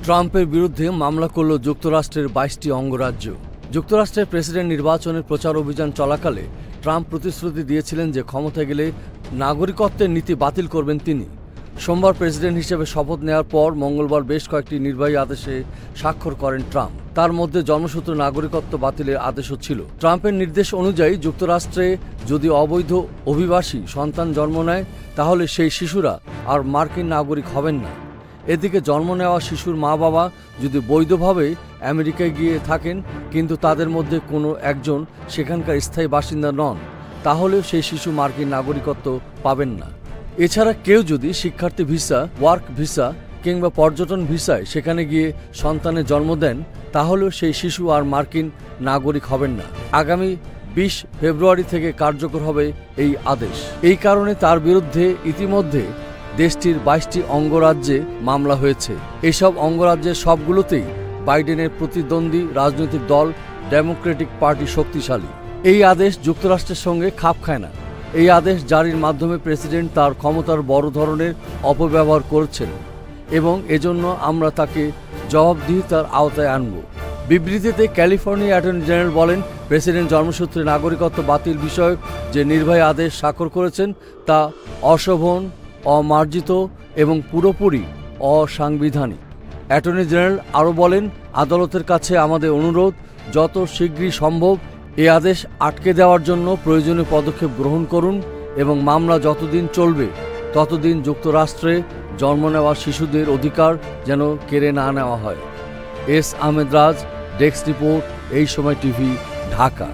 ট্রাম্পের বিরুদ্ধে মামলা করল যুক্তরাষ্ট্রের ২২টি অঙ্গরাজ্য। যুক্তরাষ্ট্রের প্রেসিডেন্ট নির্বাচনের প্রচার অভিযান চলাকালে ট্রাম্প প্রতিশ্রুতি দিয়েছিলেন যে ক্ষমতায় গেলে নাগরিকত্বের নীতি বাতিল করবেন তিনি। সোমবার প্রেসিডেন্ট হিসেবে শপথ নেওয়ার পর মঙ্গলবার বেশ কয়েকটি নির্বাহী আদেশে স্বাক্ষর করেন ট্রাম্প। তার মধ্যে জন্মসূত্র নাগরিকত্ব বাতিলের আদেশও ছিল। ট্রাম্পের নির্দেশ অনুযায়ী যুক্তরাষ্ট্রে যদি অবৈধ অভিবাসী সন্তান জন্ম নেয় তাহলে সেই শিশুরা আর মার্কিন নাগরিক হবেন না। এদিকে জন্ম নেওয়া শিশুর মা বাবা যদি বৈধভাবে আমেরিকায় গিয়ে থাকেন কিন্তু তাদের মধ্যে কোনো একজন সেখানকার স্থায়ী বাসিন্দা নন, তাহলেও সেই শিশু মার্কিন নাগরিকত্ব পাবেন না। এছাড়া কেউ যদি শিক্ষার্থী ভিসা, ওয়ার্ক ভিসা কিংবা পর্যটন ভিসায় সেখানে গিয়ে সন্তানের জন্ম দেন তাহলেও সেই শিশু আর মার্কিন নাগরিক হবেন না। আগামী ২০ ফেব্রুয়ারি থেকে কার্যকর হবে এই আদেশ। এই কারণে তার বিরুদ্ধে ইতিমধ্যে দেশটির ২২টি অঙ্গরাজ্যে মামলা হয়েছে। এসব অঙ্গরাজ্যের সবগুলোতেই বাইডেনের প্রতিদ্বন্দ্বী রাজনৈতিক দল ডেমোক্রেটিক পার্টি শক্তিশালী। এই আদেশ যুক্তরাষ্ট্রের সঙ্গে খাপ খায় না। এই আদেশ জারির মাধ্যমে প্রেসিডেন্ট তার ক্ষমতার বড় ধরনের অপব্যবহার করছেন এবং এজন্য আমরা তাকে জবাবদিহিতার আওতায় আনব। বিবৃতিতে ক্যালিফোর্নিয়া অ্যাটর্নি জেনারেল বলেন, প্রেসিডেন্ট জন্মসূত্রে নাগরিকত্ব বাতিল বিষয়ক যে নির্বাহী আদেশ স্বাক্ষর করেছেন তা অশোভন, অমার্জিত এবং পুরোপুরি অসাংবিধানিক। অ্যাটর্নি জেনারেল আরও বলেন, আদালতের কাছে আমাদের অনুরোধ, যত শীঘ্রই সম্ভব এই আদেশ আটকে দেওয়ার জন্য প্রয়োজনীয় পদক্ষেপ গ্রহণ করুন এবং মামলা যতদিন চলবে ততদিন যুক্তরাষ্ট্রে জন্ম নেওয়া শিশুদের অধিকার যেন কেড়ে না নেওয়া হয়। এস আহমেদ রাজ, ডেস্ক রিপোর্ট, এই সময় টিভি, ঢাকা।